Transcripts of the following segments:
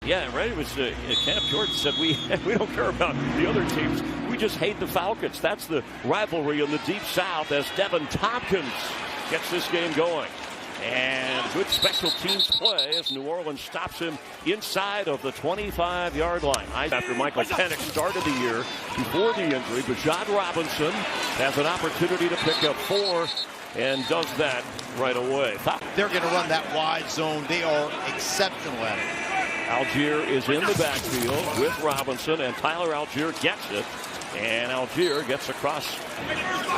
Yeah, right. It was Camp Jordan said we don't care about the other teams. We just hate the Falcons. That's the rivalry in the Deep South as Devin Tompkins gets this game going. And good special teams play as New Orleans stops him inside of the 25-yard line. After Michael Penix started the year before the injury, Bijan Robinson has an opportunity to pick up 4 and does that right away. They're going to run that wide zone. They are exceptional at it. Algier is in the backfield with Robinson, and Tyler Algier gets it. And Algier gets across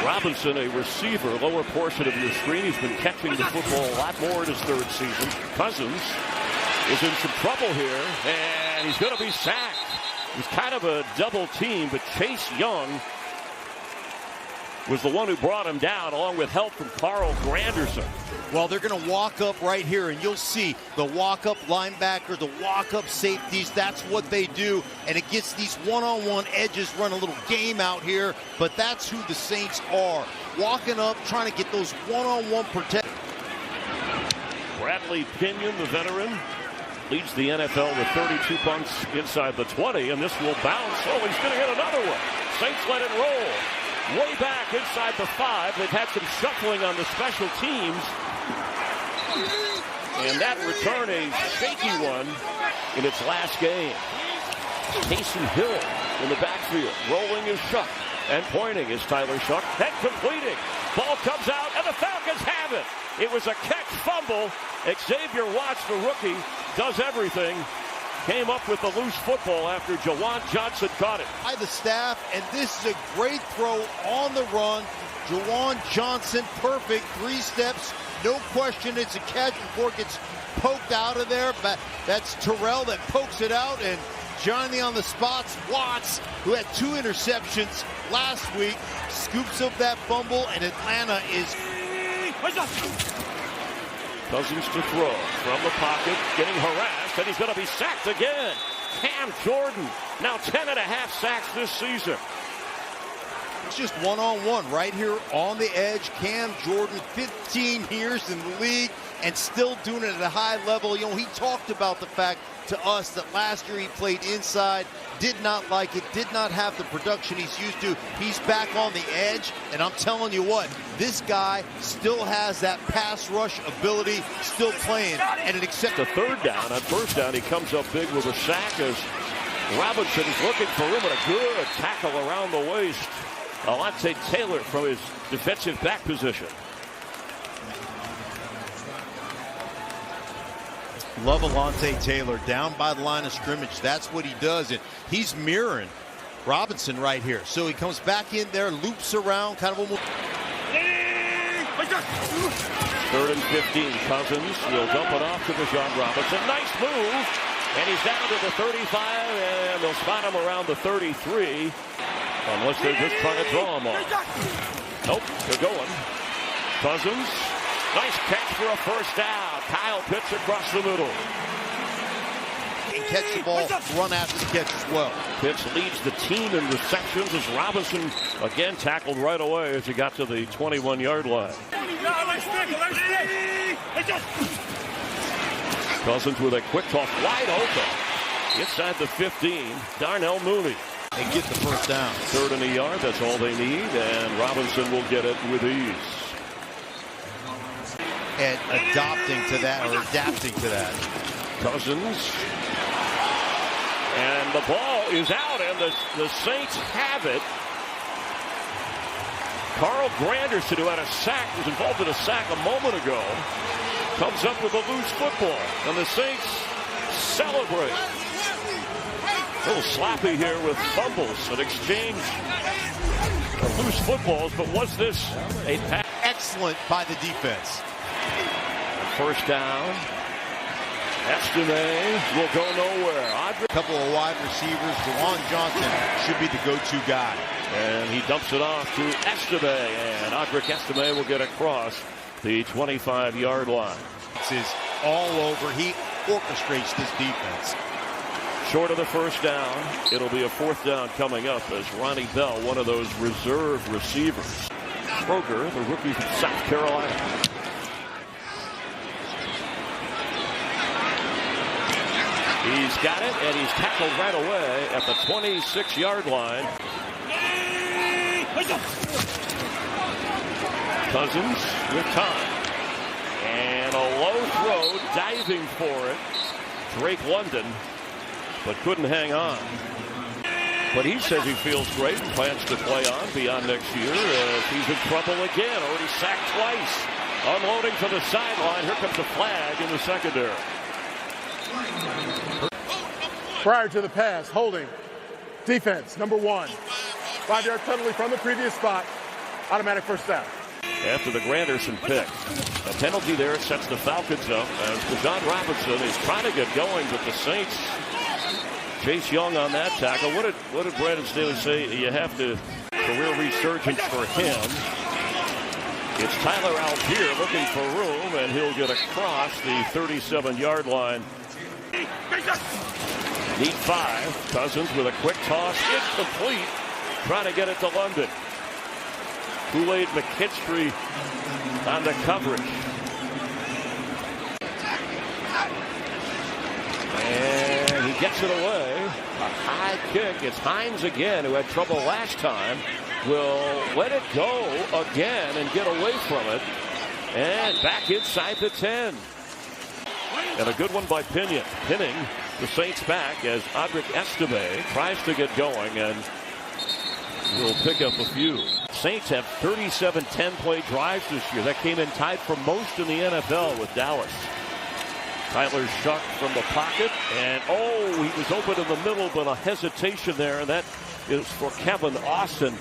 Robinson, a receiver, lower portion of your screen. He's been catching the football a lot more in his 3rd season. Cousins is in some trouble here, and he's going to be sacked. It's kind of a double team, but Chase Young was the one who brought him down, along with help from Carl Granderson. Well, they're going to walk up right here, and you'll see the walk-up linebacker, the walk-up safeties. That's what they do, and it gets these one-on-one edges, run a little game out here, but that's who the Saints are. Walking up, trying to get those one-on-one protection. Bradley Pinion, the veteran, leads the NFL with 32 punts inside the 20, and this will bounce. Oh, he's going to hit another one. Saints let it roll. Way back inside the 5. They've had some shuffling on the special teams. And that return a shaky one in its last game. Casey Hill in the backfield. Rolling is Shuck. And pointing is Tyler Shuck. Head completing. Ball comes out, and the Falcons have it. It was a catch fumble. Xavier Watts, the rookie, does everything. Came up with the loose football after Jawan Johnson caught it. By the staff, and this is a great throw on the run. Jawan Johnson, perfect. 3 steps, no question it's a catch before it gets poked out of there. But that's Terrell that pokes it out, and Johnny on the spots. Watts, who had 2 interceptions last week, scoops up that fumble, and Atlanta is... Cousins to throw from the pocket, getting harassed, and he's going to be sacked again. Cam Jordan, now 10.5 sacks this season. It's just one-on-one right here on the edge. Cam Jordan, 15 years in the league and still doing it at a high level. You know, he talked about the fact to us that last year he played inside, did not like it, did not have the production he's used to. He's back on the edge, and I'm telling you what, this guy still has that pass rush ability, still playing, and it accepts. The 3rd down. On 1st down, he comes up big with a sack as Robinson is looking for him, and a good tackle around the waist. Alante Taylor from his defensive back position. Love Alante Taylor down by the line of scrimmage. That's what he does, and he's mirroring Robinson right here. So he comes back in there, loops around, kind of almost. 3rd and 15. Cousins will dump it off to Bijan Robinson. Nice move, and he's down to the 35, and they'll spot him around the 33, unless they're just trying to draw him off. Nope, they're going. Cousins. Nice catch for a 1st down. Kyle Pitts across the middle. And catch the ball, run after the catch as well. Pitts leads the team in receptions as Robinson again tackled right away as he got to the 21-yard line. Cousins with a quick toss wide open. Inside the 15, Darnell Mooney. And get the 1st down. 3rd and a yard, that's all they need, and Robinson will get it with ease. And adapting to that. Cousins. And the ball is out, and the Saints have it. Carl Granderson, who had a sack, was involved in a sack a moment ago, comes up with a loose football, and the Saints celebrate. A little sloppy here with fumbles and exchange of loose footballs, but was this a pass? Excellent by the defense. 1st down. Estime will go nowhere. A couple of wide receivers. Jawan Johnson should be the go-to guy. And he dumps it off to Estime, and Audric Estime will get across the 25-yard line. This is all over. He orchestrates this defense. Short of the 1st down. It'll be a 4th down coming up as Ronnie Bell, one of those reserve receivers. Kroger, the rookie from South Carolina. He's got it, and he's tackled right away at the 26-yard line. Cousins with time. And a low throw, diving for it. Drake London, but couldn't hang on. But he says he feels great and plans to play on beyond next year. He's in trouble again, already sacked twice. Unloading to the sideline. Here comes a flag in the secondary. Prior to the pass, holding. Defense, number 1. 5-yard penalty from the previous spot. Automatic first down. After the Granderson pick. A penalty there sets the Falcons up as Bijan Robinson is trying to get going, but the Saints chase Young on that tackle. What did Brandon Staley say? You have to career resurgence for him. It's Tyler Algier looking for room, and he'll get across the 37-yard line. Need 5. Cousins with a quick toss, incomplete. Trying to get it to London. Kool-Aid McKinstry on the coverage. And he gets it away. A high kick. It's Hines again, who had trouble last time. Will let it go again and get away from it. And back inside the 10. And a good one by Pinion. Pinning the Saints back as Audric Estime tries to get going and will pick up a few. Saints have 37 10-play drives this year. That came in tied for most in the NFL with Dallas. Tyler Shuck from the pocket, and he was open in the middle, but a hesitation there, and that is for Kevin Austin.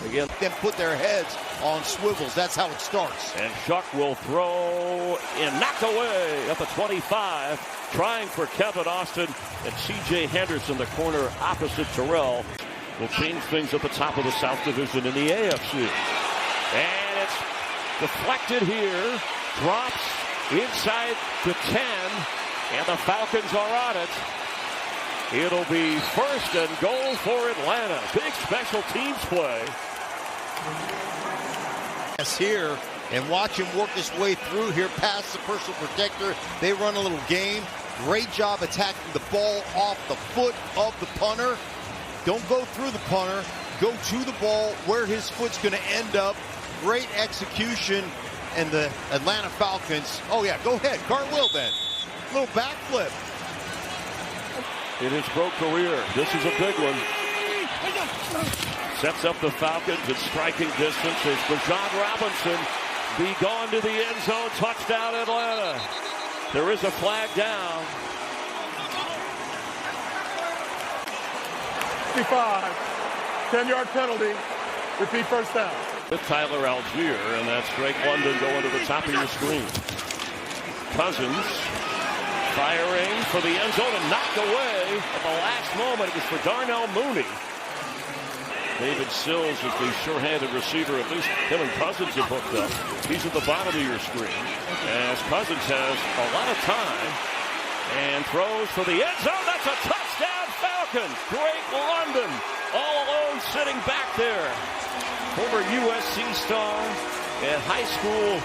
Again, then put their heads on swivels. That's how it starts. And Shuck will throw and knocked away at the 25, trying for Kevin Austin, and C.J. Henderson, the corner opposite Terrell, will change things at the top of the South Division in the AFC. And it's deflected here, drops inside the 10, and the Falcons are on it. It'll be first and goal for Atlanta. Big special teams play. Here, and watch him work his way through here past the personal protector. They run a little game. Great job attacking the ball off the foot of the punter. Don't go through the punter. Go to the ball where his foot's going to end up. Great execution. And the Atlanta Falcons. Oh, yeah, go ahead. Cartwheel then. Little backflip. In his pro career, this is a big one. Sets up the Falcons at striking distance. There's Bijan Robinson. Be gone to the end zone. Touchdown, Atlanta. There is a flag down. 55. 10-yard penalty. Repeat first down. With Tyler Algier, and that's Drake London going to the top of your screen. Cousins firing for the end zone and knocked away at the last moment. It was for Darnell Mooney. David Sills is the sure-handed receiver. At least him and Cousins have hooked up. He's at the bottom of your screen as Cousins has a lot of time and throws for the end zone. That's a touchdown, Falcons. Drake London all alone sitting back there. Former USC star and high school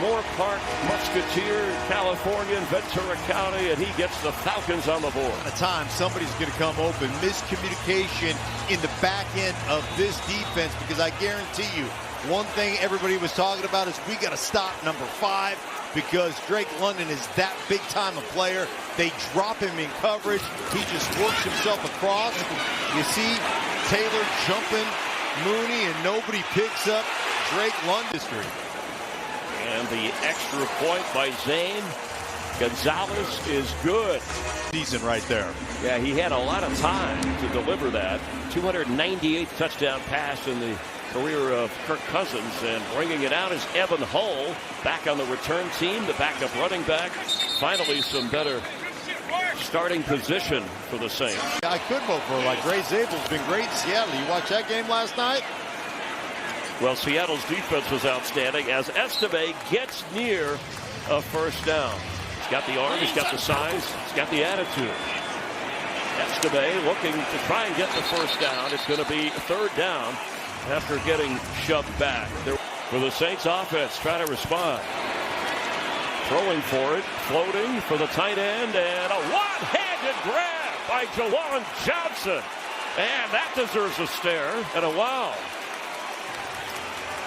Moore Park Musketeer, California, in Ventura County, and he gets the Falcons on the board. At a time, somebody's going to come open. Miscommunication in the back end of this defense, because I guarantee you, one thing everybody was talking about is we got to stop number 5 because Drake London is that big time a player. They drop him in coverage. He just works himself across. You see Taylor jumping Mooney, and nobody picks up Drake London. And the extra point by Zane Gonzalez is good. Season right there. Yeah, he had a lot of time to deliver that. 298th touchdown pass in the career of Kirk Cousins, and bringing it out is Evan Hull, back on the return team, the backup running back. Finally, some better starting position for the Saints. I could vote for like Ray Zabel's been great in Seattle. You watch that game last night? Well, Seattle's defense was outstanding as Estime gets near a first down. He's got the arm, he's got the size, he's got the attitude. Estime looking to try and get the first down. It's going to be third down after getting shoved back. For the Saints offense, trying to respond. Throwing for it, floating for the tight end, and a one-handed one-handed grab by Jawan Johnson. And that deserves a stare and a wow.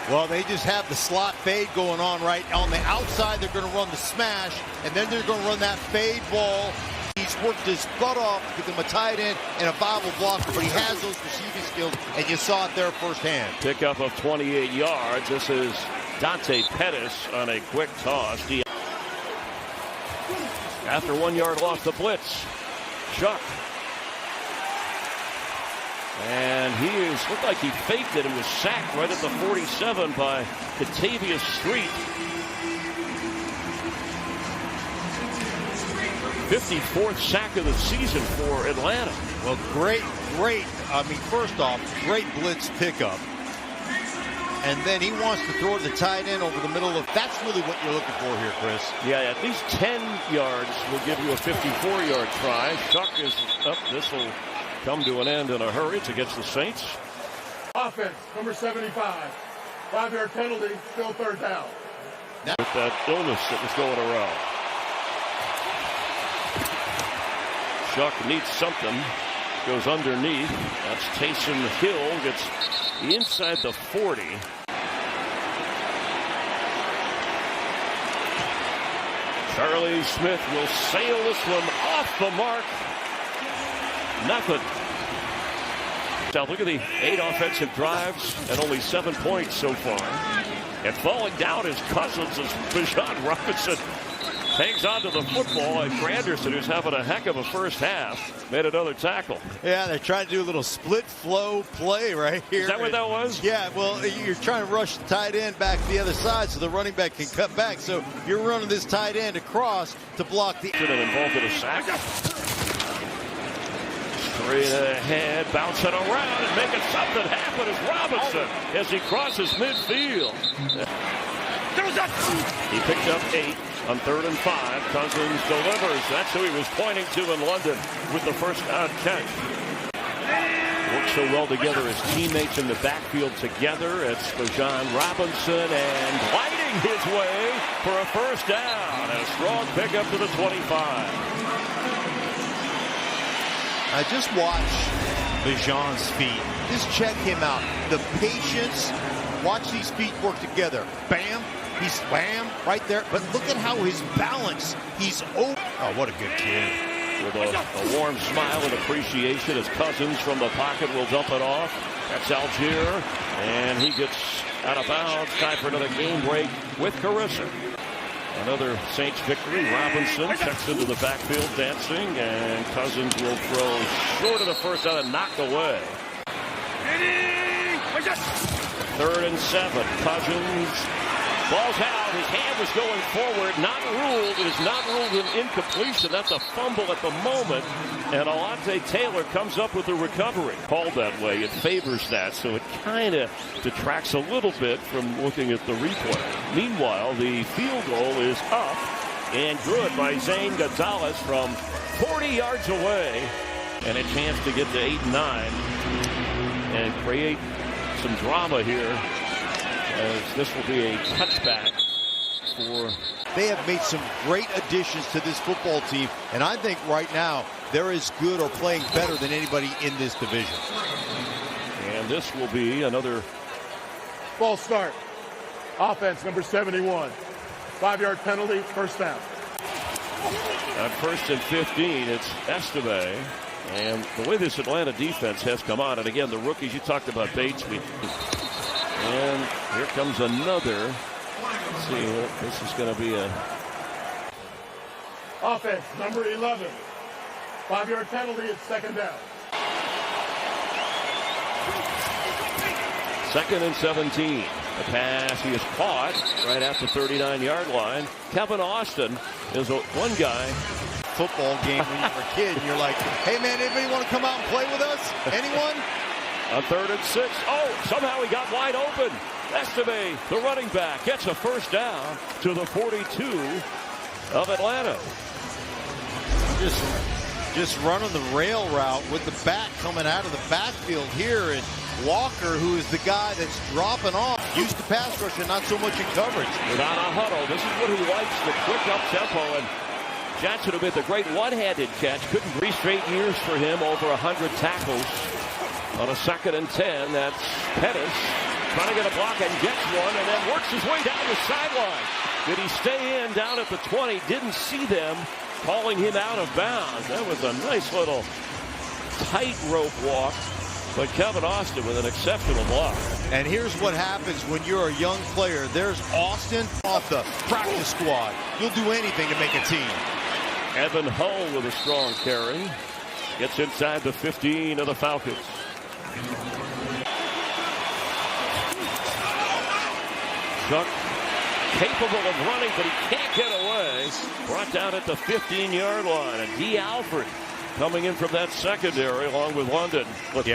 Well, they just have the slot fade going on right on the outside. They're going to run the smash, and then they're going to run that fade ball. He's worked his butt off to become a tight end and a viable blocker, but he has those receiving skills, and you saw it there firsthand. Pickup of 28 yards. This is Dante Pettis on a quick toss. After 1 yard loss, the blitz. Chuck. And looked like he faked it and was sacked right at the 47 by Katavius Street. 54th sack of the season for Atlanta. Well, great. First off, great blitz pickup. And then he wants to throw the tight end over the middle of. That's really what you're looking for here, Chris. Yeah, at least 10 yards will give you a 54-yard try. Chuck is up. This will come to an end in a hurry. It's against the Saints. Offense, number 75. 5-yard penalty, still third down. With that illness that was going around. Chuck needs something. Goes underneath. That's Taysom Hill. Gets inside the 40. Charlie Smith will sail this one off the mark. Nothing. Now look at the 8 offensive drives and only 7 points so far. And falling down is Cousins as Bijan Robinson hangs on to the football, and Granderson, who's having a heck of a first half, made another tackle. Yeah, they're trying to do a little split flow play right here. Is that what that was? Yeah, well, you're trying to rush the tight end back to the other side so the running back can cut back. So you're running this tight end across to block the. Involved in a sack. Straight ahead, bouncing around and making something happen is Robinson as he crosses midfield. He picked up 8 on 3rd and 5. Cousins delivers. That's who he was pointing to in London with the first down catch. Works so well together as teammates in the backfield together. It's Bijan Robinson and gliding his way for a first down and a strong pickup to the 25. I just watch Bijan's feet. Just check him out. The patience. Watch these feet work together. Bam. He's bam right there. But look at how his balance. He's open. Oh, what a good kid. With a warm smile and appreciation as Cousins from the pocket will dump it off. That's Algier. And he gets out of bounds. Time for another game break with Carissa. Another Saints victory. Robinson checks into the backfield dancing, and Cousins will throw short of the first down and knocked away. 3rd and 7. Cousins balls out. His hand was going forward. Not ruled. It is not ruled an incompletion. That's a fumble at the moment. And Alante Taylor comes up with a recovery. Called that way. It favors that. So it kind of detracts a little bit from looking at the replay. Meanwhile, the field goal is up and good by Zane Gonzalez from 40 yards away. And a chance to get to 8 and 9 and create some drama here, as this will be a touchback for. They have made some great additions to this football team, and I think right now they're as good or playing better than anybody in this division. And this will be another false start. Offense, number 71. 5-yard penalty, first down. At 1st and 15, it's Esteve. And the way this Atlanta defense has come on, and again, the rookies, you talked about Bates. And here comes another. Let's see, this is going to be a. Offense, number 11. 5-yard penalty, it's second down. 2nd and 17. The pass, he is caught right at the 39-yard line. Kevin Austin is one guy. Football game when you were a kid, and you're like, hey man, anybody want to come out and play with us? Anyone? On 3rd and 6. Oh, somehow he got wide open. Esteve, the running back, gets a first down to the 42 of Atlanta. Just running the rail route with the back coming out of the backfield here, and Walker, who is the guy that's dropping off, used to pass rush and not so much in coverage. Without a huddle, this is what he likes, the quick up tempo, and Johnson who made the great one-handed catch. Couldn't 3 straight years for him, over 100 tackles. On a 2nd and 10, that's Pettis trying to get a block and gets one, and then works his way down the sideline. Did he stay in down at the 20? Didn't see them calling him out of bounds. That was a nice little tightrope walk. But Kevin Austin with an exceptional block. And here's what happens when you're a young player. There's Austin off the practice squad. You'll do anything to make a team. Evan Hull with a strong carry. Gets inside the 15 of the Falcons. Chuck capable of running, but he can't get away. Brought down at the 15-yard line. And D. Alford coming in from that secondary along with London. London.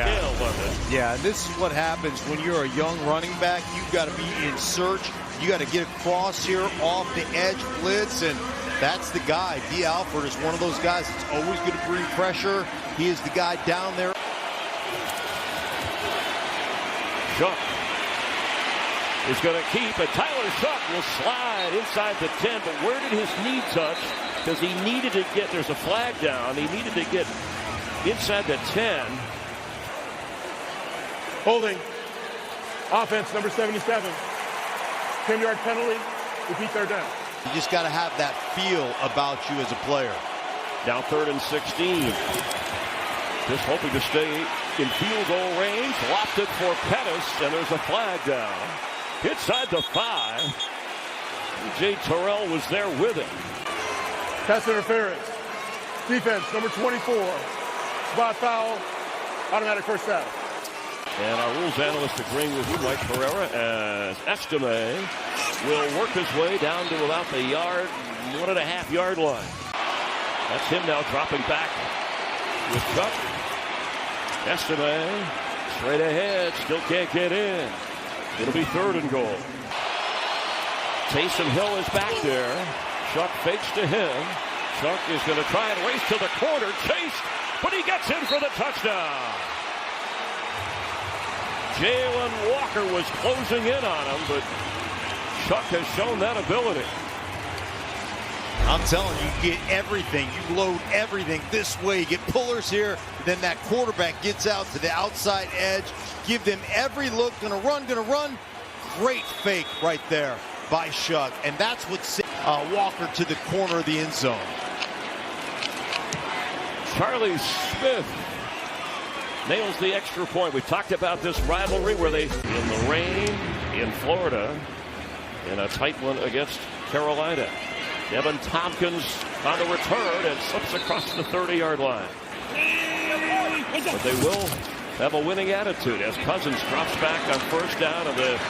Yeah, and this is what happens when you're a young running back. You've got to be in search. You got to get across here off the edge blitz, and that's the guy. D. Alford is one of those guys that's always going to bring pressure. He is the guy down there. Shuck is going to keep, and Tyler Shuck will slide inside the 10, but where did his knee touch? Because he needed to get, there's a flag down, he needed to get inside the 10. Holding. Offense, number 77. 10-yard penalty. Repeat, third down. You just got to have that feel about you as a player. Now 3rd and 16. Just hoping to stay in field goal range. Lopped it for Pettis, and there's a flag down. Inside the 5. Jay Terrell was there with him. Pass interference. Defense, number 24. Spot foul. Automatic first down. And our rules analyst agreeing with you, Mike Pereira, as Estime will work his way down to about the 1.5-yard line. That's him now dropping back with Chuck. Estime straight ahead, still can't get in. It'll be 3rd and goal. Taysom Hill is back there. Chuck fakes to him. Chuck is going to try and race to the corner. Chased, but he gets in for the touchdown. Jalen Walker was closing in on him, but Chuck has shown that ability. I'm telling you, get everything. You load everything this way. You get pullers here, then that quarterback gets out to the outside edge. Give them every look. Gonna run. Great fake right there by Chuck. And that's what sent Walker to the corner of the end zone. Charlie Smith nails the extra point. We talked about this rivalry where they, in the rain in Florida, in a tight one against Carolina. Devin Tompkins on the return and slips across the 30-yard line. But they will have a winning attitude as Cousins drops back on 1st down, and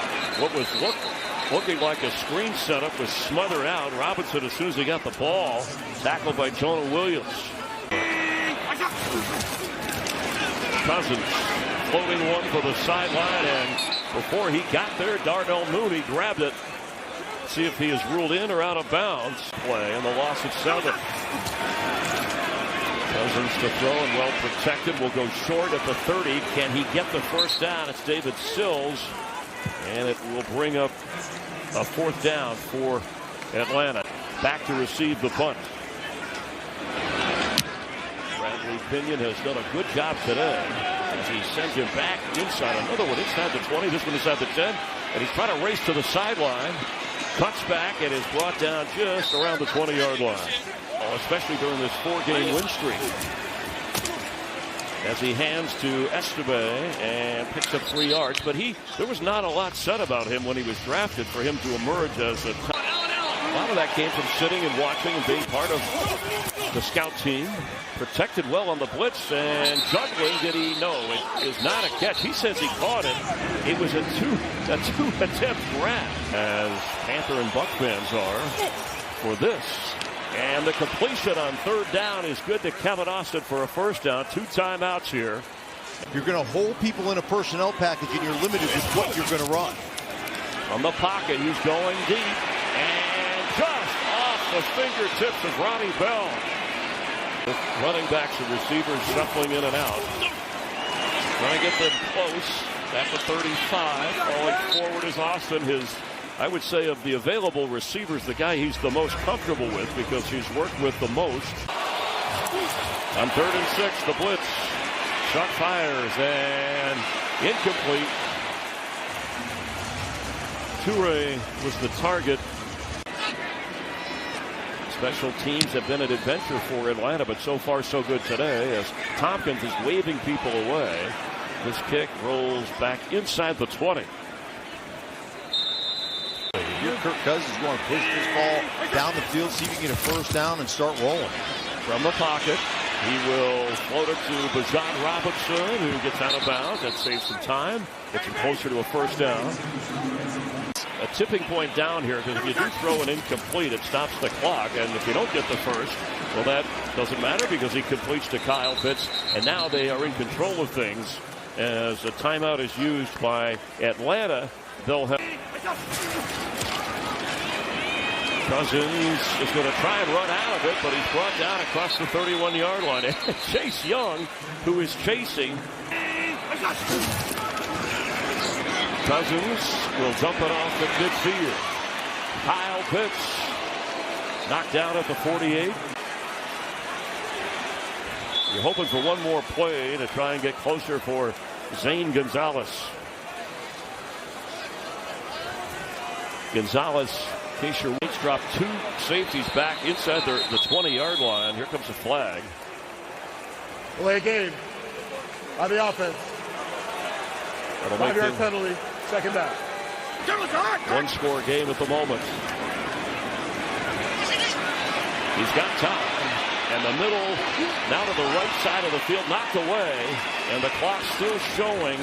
what was looking like a screen setup was smothered out. Robinson, as soon as he got the ball, tackled by Jonah Williams. Cousins floating one for the sideline, and before he got there, Darnell Mooney grabbed it. See if he is ruled in or out of bounds. Play and the loss at 7. Cousins to throw and well protected. Will go short at the 30. Can he get the 1st down? It's David Sills, and it will bring up a 4th down for Atlanta. Back to receive the punt. Bradley Pinion has done a good job today as he sends him back inside. Another one inside the 20. This one inside the 10. And he's trying to race to the sideline. Cuts back and is brought down just around the 20-yard line. Especially during this 4-game win streak. As he hands to Estime and picks up 3 yards. But there was not a lot said about him when he was drafted for him to emerge as a top. A lot of that came from sitting and watching and being part of the scout team. Protected well on the blitz and juggling. Did he? No, it is not a catch. He says he caught it. It was a two-attempt grab, as Panther and Buck fans are for this. And the completion on 3rd down is good to Kevin Austin for a 1st down. 2 timeouts here. You're going to hold people in a personnel package, and you're limited with what you're going to run. From the pocket, he's going deep. And just off the fingertips of Ronnie Bell. With running backs and receivers shuffling in and out. Trying to get them close. At the 35. Falling forward is Austin. His I would say of the available receivers, the guy he's the most comfortable with because he's worked with the most. On 3rd and 6, the blitz. Chuck fires and incomplete. Toure was the target. Special teams have been an adventure for Atlanta, but so far so good today as Tompkins is waving people away. This kick rolls back inside the 20. Here Kirk Cousins going to push this ball down the field, see if he can get a first down and start rolling. From the pocket, he will float it to Bijan Robinson, who gets out of bounds. That saves some time, gets him closer to a first down. A tipping point down here, because if you do throw an incomplete, it stops the clock. And if you don't get the first, well, that doesn't matter because he completes to Kyle Pitts. And now they are in control of things as a timeout is used by Atlanta. They'll have Cousins is going to try and run out of it, but he's brought down across the 31-yard line. Chase Young, who is chasing. Cousins will dump it off at midfield. Kyle Pitts knocked down at the 48. You're hoping for one more play to try and get closer for Zane Gonzalez. Gonzalez, in case your weights drop, 2 safeties back inside the 20-yard line. Here comes a flag. Delay game by the offense. 5-yard penalty, second down. One-score game at the moment. He's got time. And the middle, now to the right side of the field, knocked away. And the clock still showing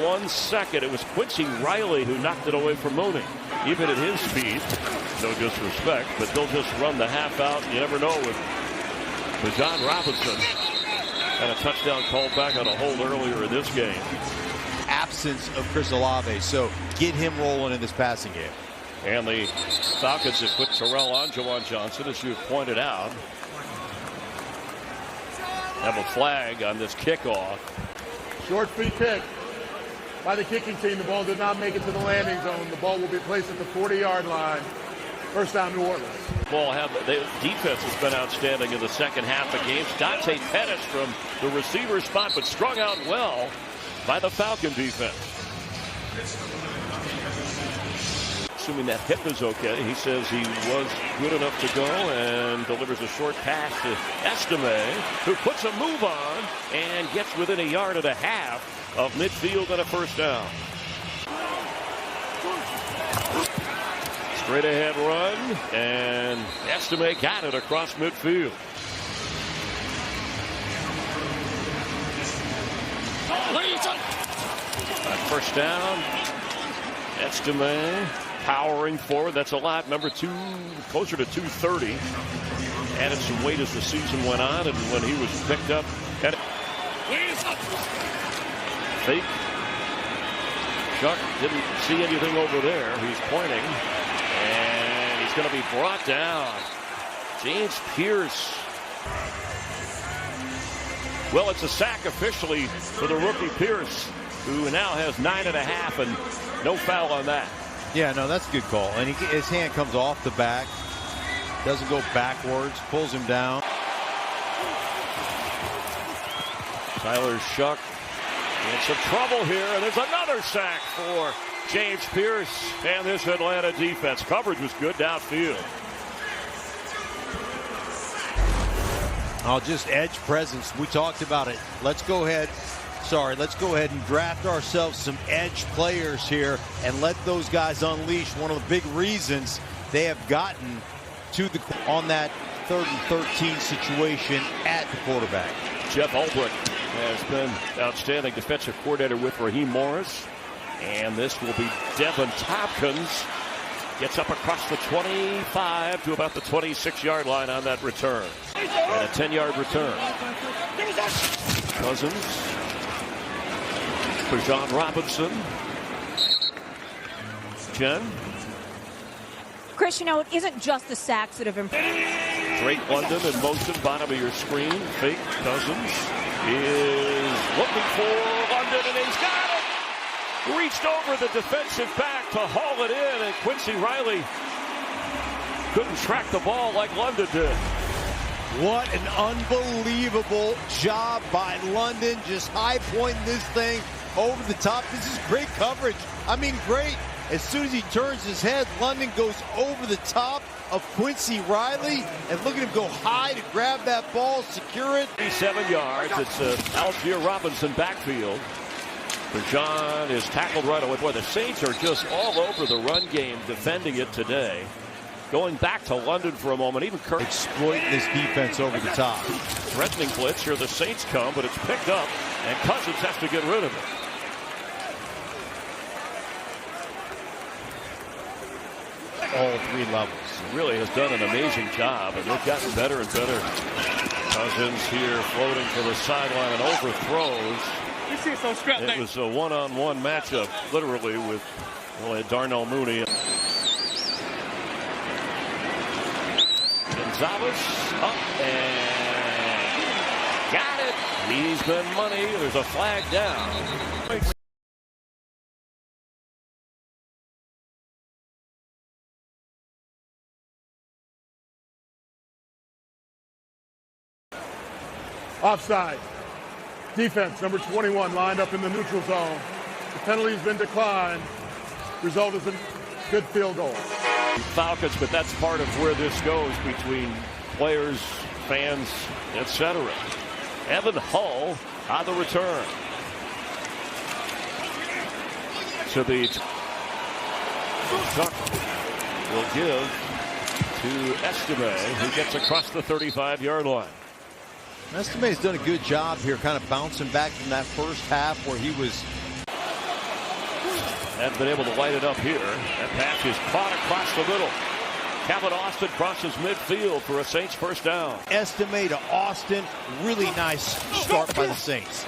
1 second. It was Quincy Riley who knocked it away from Mooney. Even at his speed, no disrespect, but they'll just run the half out. You never know with Bijan Robinson. And a touchdown called back on a hold earlier in this game. Absence of Chris Olave, so get him rolling in this passing game. And the Falcons have put Terrell on Jawan Johnson, as you have pointed out. Have a flag on this kickoff. Short free kick by the kicking team. The ball did not make it to the landing zone. The ball will be placed at the 40-yard line. First down, New Orleans. The defense has been outstanding in the second half of games. Dante Pettis from the receiver spot, but strung out well by the Falcon defense. Assuming that hip is okay, he says he was good enough to go and delivers a short pass to Estime, who puts a move on and gets within 1.5 yards of midfield and a first down. Straight ahead run, and Estime got it across midfield. First down. Estime powering forward. That's a lot. Number 2, closer to 230. Added some weight as the season went on, and when he was picked up. Fake. Chuck didn't see anything over there. He's pointing. And he's going to be brought down. James Pierce. Well, it's a sack officially for the rookie Pierce, who now has 9.5 and no foul on that. Yeah, no, that's a good call. And his hand comes off the back, doesn't go backwards, pulls him down. Tyler Shuck in some trouble here, and there's another sack for James Pierce and this Atlanta defense. Coverage was good downfield. Oh, just edge presence. We talked about it. Let's go ahead and draft ourselves some edge players here and let those guys unleash. One of the big reasons they have gotten to on that 3rd and 13 situation at the quarterback. Jeff Ulbrich has been outstanding defensive coordinator with Raheem Morris. And this will be Devin Tompkins. Gets up across the 25 to about the 26-yard line on that return. And a 10-yard return. Cousins. Bijan Robinson. Jen. Chris, you know, it isn't just the sacks that have improved. Drake London in motion, bottom of your screen. Fake. Cousins is looking for London, and he's got it. reached over the defensive back to haul it in, and Quincy Riley couldn't track the ball like London did. What an unbelievable job by London, just high pointing this thing over the top. This is great coverage. I mean, great. As soon as he turns his head, London goes over the top of Quincy Riley, and look at him go high to grab that ball, secure it. 7 yards. It's Alvin Robinson backfield. Bijan is tackled right away. Boy, the Saints are just all over the run game, defending it today. Going back to London for a moment, even Kirk exploiting this defense over the top. Threatening blitz. Here the Saints come, but it's picked up, and Cousins has to get rid of it. All three levels. Really has done an amazing job, and they've gotten better and better. Cousins here floating to the sideline and overthrows. It was a one-on-one matchup, literally, with Darnell Mooney. Gonzalez up and got it. He's been money. There's a flag down. Offside. Defense, number 21, lined up in the neutral zone. The penalty's been declined. Result is a good field goal. Falcons, but that's part of where this goes between players, fans, etc. Evan Hull on the return. So the Chuck will give to Estime, who gets across the 35-yard line. Estime's done a good job here, kind of bouncing back from that first half where he was. Hadn't been able to light it up here. That pass is caught across the middle. Calvin Austin crosses midfield for a Saints first down. Estime to Austin. Really nice start by the Saints.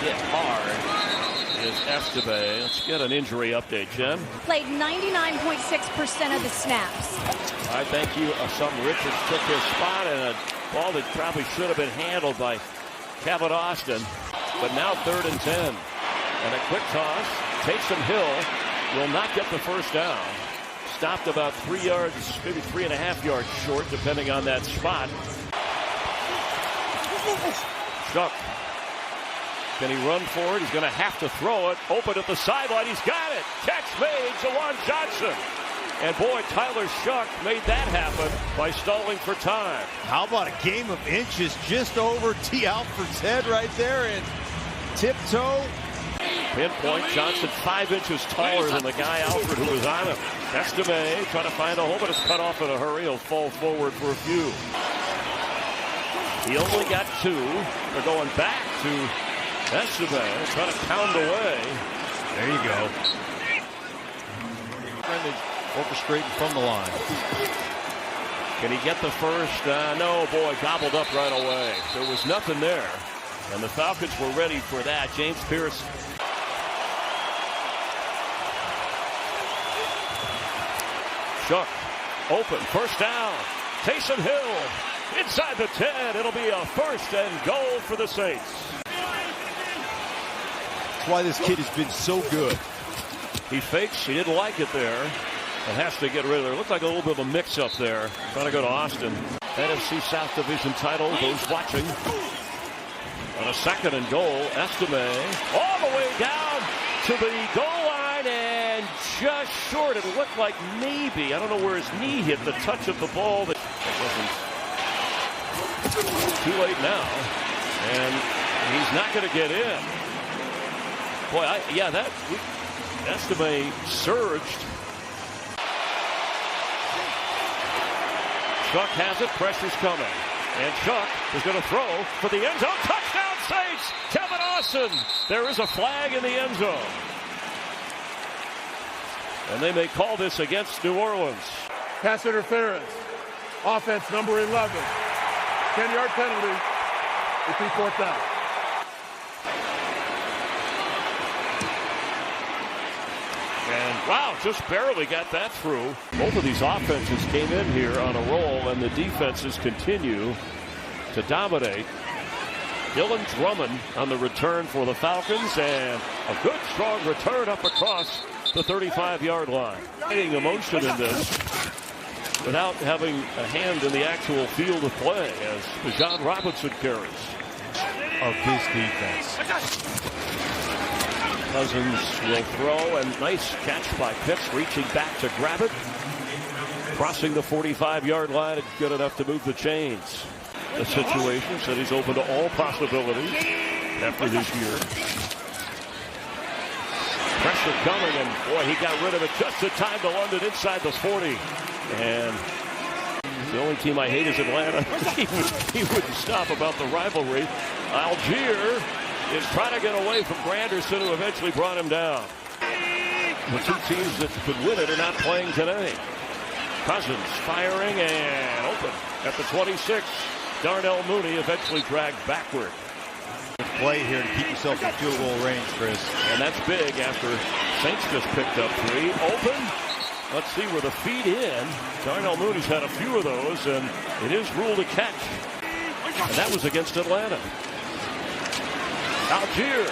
Hit hard is Estime. Let's get an injury update, Jen. Played 99.6% of the snaps. All right, thank you. Richards took his spot, and a ball that probably should have been handled by Calvin Austin. But now 3rd and 10. And a quick toss. Taysom Hill will not get the first down. Stopped about 3 yards, maybe 3.5 yards short, depending on that spot. Stuck. Can he run for it? He's going to have to throw it. Open at the sideline. He's got it. Catch made. Jawan Johnson. And boy, Tyler Shuck made that happen by stalling for time. How about a game of inches just over T. Alfred's head right there, and tiptoe. Pinpoint. Johnson 5 inches taller than the guy Alfred who was on him. Estime trying to find a hole, but it's cut off in a hurry. He'll fall forward for a few. He only got 2. They're going back to Estime, trying to pound away. There you go. Orchestrating from the line. Can he get the first? No, boy, gobbled up right away. There was nothing there. And the Falcons were ready for that. James Pierce. Shuck, open, first down. Taysom Hill inside the 10. It'll be a 1st and goal for the Saints. That's why this kid has been so good. He fakes. He didn't like it there. And has to get rid of it. Looked like a little bit of a mix-up there. Trying to go to Austin. NFC South Division title. Those watching. On a 2nd and goal, Estime all the way down to the goal line and just short. It looked like maybe, I don't know where his knee hit, the touch of the ball. That wasn't too late now. And he's not going to get in. Boy, Estime surged. Chuck has it, pressure's coming. And Chuck is going to throw for the end zone. Touchdown Saints! Kevin Austin. There is a flag in the end zone. And they may call this against New Orleans. Pass interference. Offense number 11. 10-yard penalty. Repeat 4th down. And wow, just barely got that through. Both of these offenses came in here on a roll, and the defenses continue to dominate. Dylan Drummond on the return for the Falcons, and A good, strong return up across the 35-yard line. Getting emotion in this without having a hand in the actual field of play as Bijan Robinson carries. Of this defense. Cousins will throw, and nice catch by Pitts, reaching back to grab it. Crossing the 45-yard line and good enough to move the chains. The situation said he's open to all possibilities after this year. Pressure coming, and boy, he got rid of it just in time to London inside the 40. And the only team I hate is Atlanta. he wouldn't stop about the rivalry. Algier is trying to get away from Granderson, who eventually brought him down. The two teams that could win it are not playing today. Cousins firing and open at the 26. Darnell Mooney eventually dragged backward. Play here to keep yourself in field goal range, Chris. And that's big after Saints just picked up 3. Open. Let's see where the feed in. Darnell Mooney's had a few of those, and it is ruled a catch. And that was against Atlanta. Algier.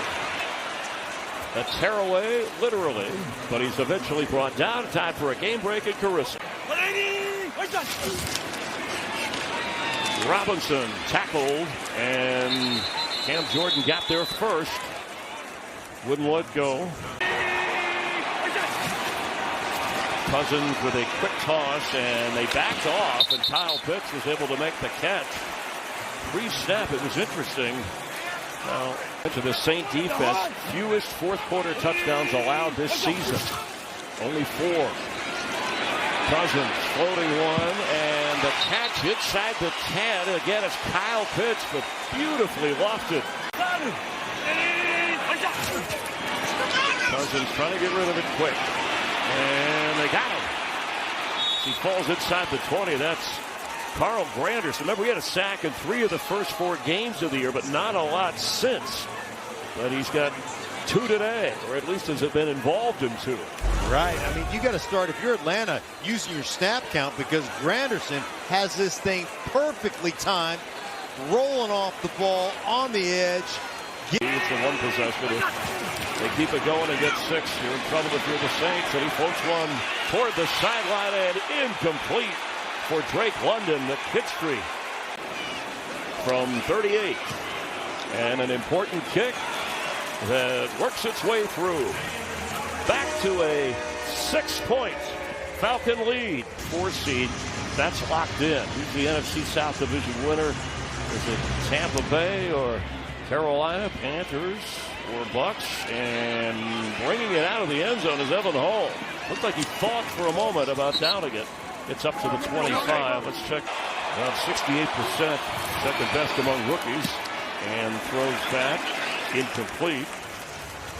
A tearaway, literally, but he's eventually brought down. Time for a game break at Carissa. Robinson tackled, and Cam Jordan got there first. Wouldn't let go. Cousins with a quick toss, and they backed off, and Kyle Pitts was able to make the catch. Pre-snap, it was interesting. Now, to the Saint defense, fewest fourth-quarter touchdowns allowed this season. Only 4. Cousins floating one, and the catch inside the 10. Again, it's Kyle Pitts, but beautifully lofted. Cousins trying to get rid of it quick. And they got him. He falls inside the 20. That's Carl Granderson. Remember, he had a sack in 3 of the first 4 games of the year, but not a lot since. But he's got 2 today, or at least has been involved in 2. Right. I mean, you got to start, if you're Atlanta, using your snap count, because Granderson has this thing perfectly timed, rolling off the ball on the edge. It's a 1 possession. If they keep it going and get 6, you're in trouble if you're the Saints. And he floats one toward the sideline and incomplete for Drake London, the kick streak from 38. And an important kick that works its way through. Back to a 6-point Falcon lead. 4 seed. That's locked in. Who's the NFC South division winner? Is it Tampa Bay or Carolina, Panthers, or Bucks? And bringing it out of the end zone is Evan Hall. Looked like he thought for a moment about downing it. It's up to the 25. Let's check. About 68%, second best among rookies. And throws back, incomplete.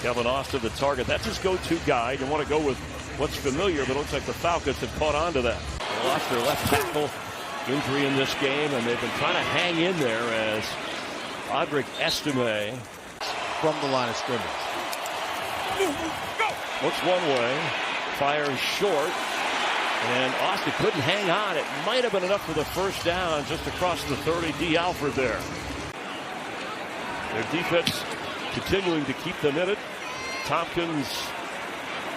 Kevin Austin, the target. That's his go-to guy. You want to go with what's familiar, but it looks like the Falcons have caught on to that. They lost their left tackle, injury in this game, and they've been trying to hang in there as Audric Estime from the line of scrimmage. Looks one way, fires short, and Austin couldn't hang on. It might have been enough for the first down just across the 30. D. Alford there. Their defense continuing to keep them in it. Tompkins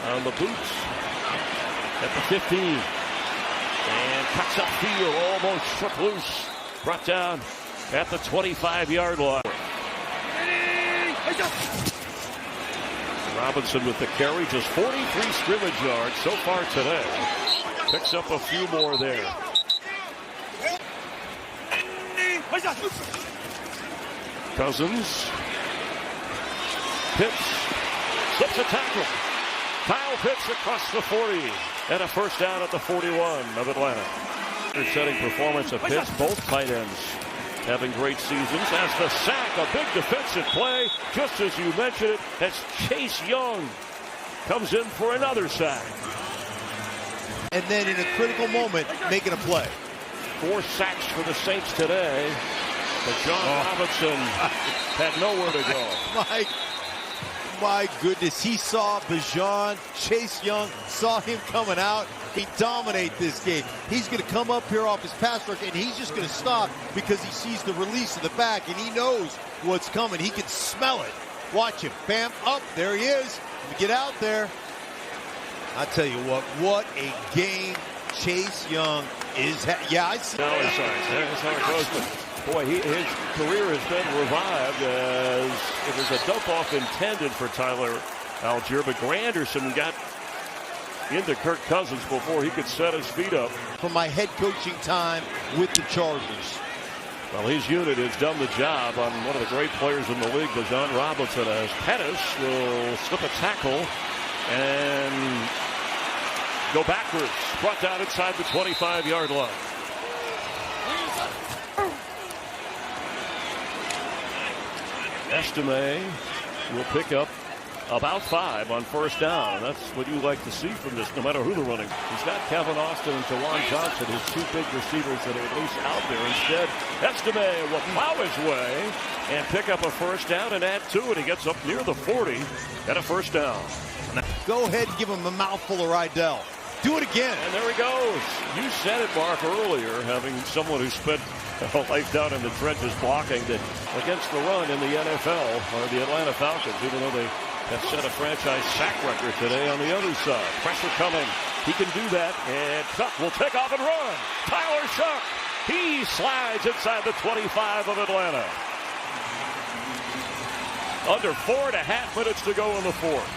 on the boots at the 15. And cuts upfield, almost shook loose. Brought down at the 25-yard line. Robinson with the carry, just 43 scrimmage yards so far today. Picks up a few more there. Cousins. Pitts. Slips a tackle. Kyle Pitts across the 40. And a first down at the 41 of Atlanta. Setting performance of Pitts, both tight ends having great seasons. As the sack, a big defensive play, just as you mentioned it, as Chase Young comes in for another sack. And then in a critical moment, making a play. 4 sacks for the Saints today. But Bijan Robinson had nowhere to go. My goodness, he saw Bijan, Chase Young, saw him coming out. He dominates this game. He's going to come up here off his pass rush, and he's just going to stop because he sees the release of the back, and he knows what's coming. He can smell it. Watch him. Bam, up. There he is. Get out there. I tell you what a game Chase Young is. Yeah, I see. That's how it goes. But boy, his career has been revived as it was a dump off intended for Tyler Algier, but Granderson got into Kirk Cousins before he could set his feet up. From my head coaching time with the Chargers. Well, his unit has done the job on one of the great players in the league, Bijan Robinson, as Pettis will slip a tackle and go backwards. Brought down inside the 25-yard line. Estime will pick up about 5 on first down. And that's what you like to see from this, no matter who they're running. He's got Kevin Austin and Jawan Johnson, his 2 big receivers that are at least out there. Instead, Estime will plow his way and pick up a first down and add to it. He gets up near the 40 and a first down. Go ahead and give him a mouthful of Rydell. Do it again. And there he goes. You said it, Mark, earlier, having someone who spent a life down in the trenches blocking, that against the run in the NFL are the Atlanta Falcons, even though they have set a franchise sack record today on the other side. Pressure coming. He can do that. And Shuck will take off and run. Tyler Shuck. He slides inside the 25 of Atlanta. Under 4.5 minutes to go in the fourth.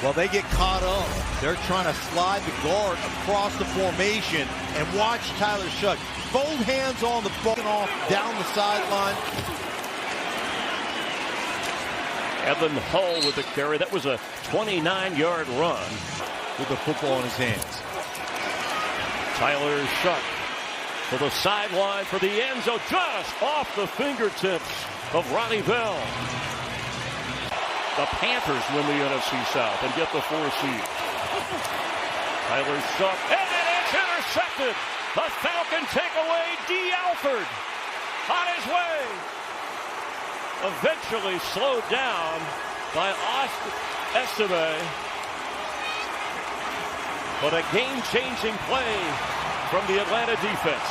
Well, they get caught up. They're trying to slide the guard across the formation. And watch Tyler Shuck. Both hands on the ball off down the sideline. Evan Hull with the carry. That was a 29-yard run with the football in his hands. Tyler Shuck to the sideline for the end zone, just off the fingertips of Ronnie Bell. The Panthers win the NFC South and get the 4 seed. Tyler Shuck, and it's intercepted. The Falcon take away D. Alford on his way. Eventually slowed down by Estime. But a game-changing play from the Atlanta defense.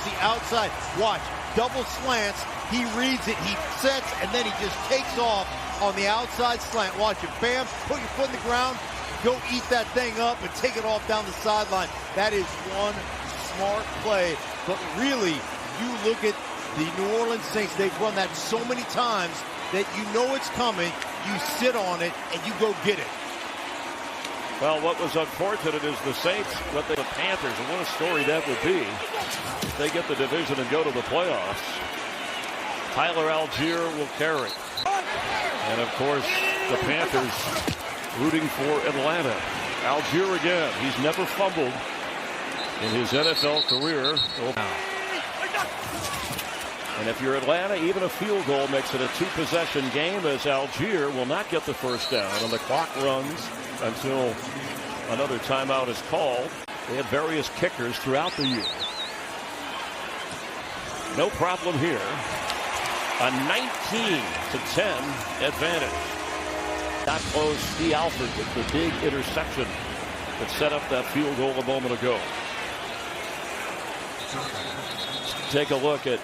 The outside, watch, double slants. He reads it, he sets, and then he just takes off on the outside slant. Watch it, bam, put your foot in the ground, go eat that thing up and take it off down the sideline. That is one smart play, but really, you look at the New Orleans Saints, they've run that so many times that you know it's coming, you sit on it, and you go get it. Well, what was unfortunate is the Saints, the Panthers, and what a story that would be if they get the division and go to the playoffs. Tyler Algier will carry. And, of course, the Panthers rooting for Atlanta. Algier again. He's never fumbled in his NFL career. And if you're Atlanta, even a field goal makes it a 2-possession game, as Algier will not get the first down. And the clock runs until another timeout is called. They had various kickers throughout the year. No problem here. A 19-10 advantage. Not close. D. Alford with the big interception that set up that field goal a moment ago. Take a look at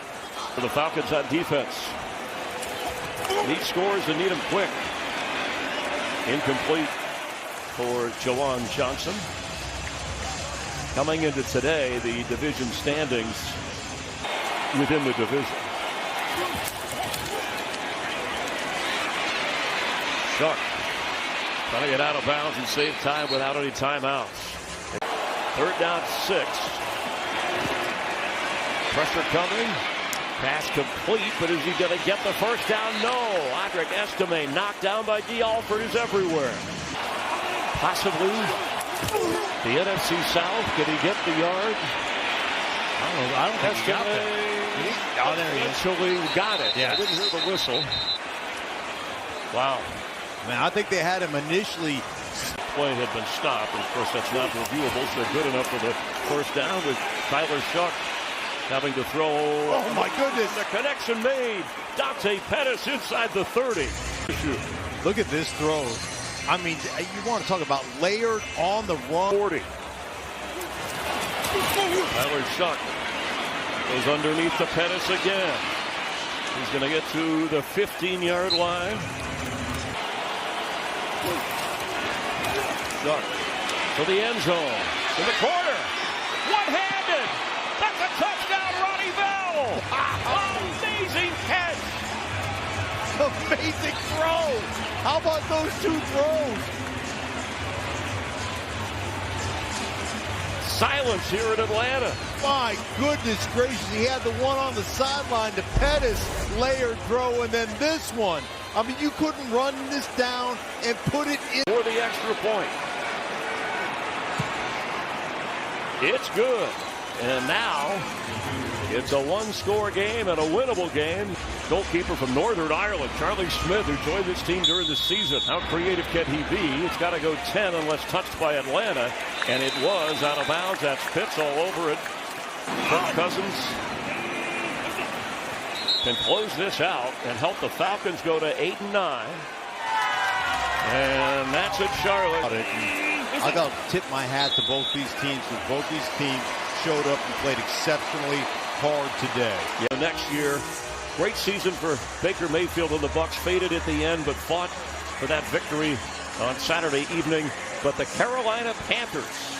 the Falcons on defense. Need scores and need them quick. Incomplete for Jawan Johnson. Coming into today, the division standings within the division. Shuck trying to get out of bounds and save time without any timeouts. 3rd down 6. Pressure coming. Pass complete, but is he going to get the first down? No. Audric Estime knocked down by D. Alford is everywhere. Possibly the NFC South. Can he get the yard? I don't think he got it. Oh, there he actually got it. Yeah. I didn't hear the whistle. Wow. Man, I think they had him initially. Play had been stopped, and of course that's not reviewable, so they're good enough for the first down with Tyler Shuck having to throw. Oh my goodness. The connection made. Dante Pettis inside the 30. Look at this throw. I mean, you want to talk about layered on the run. 40. Tyler Shuck goes underneath the Pettis again. He's going to get to the 15-yard line. To the end zone. To the corner. One-handed. That's a touchdown, Ronnie Bell. Amazing catch. Amazing throw. How about those two throws? Silence here in Atlanta. My goodness gracious. He had the one on the sideline to Pettis, layered throw, and then this one. I mean, you couldn't run this down and put it in. For the extra point. It's good. And now it's a one-score game and a winnable game. Goalkeeper from Northern Ireland, Charlie Smith, who joined this team during the season. How creative can he be? It's got to go 10 unless touched by Atlanta. And it was out of bounds. That's Pitts all over it. Kirk Cousins can close this out and help the Falcons go to 8-9. And that's it, Charlotte. I got to tip my hat to both these teams, because both these teams showed up and played exceptionally hard today. Yeah, next year, great season for Baker Mayfield and the Bucs. Faded at the end, but fought for that victory on Saturday evening. But the Carolina Panthers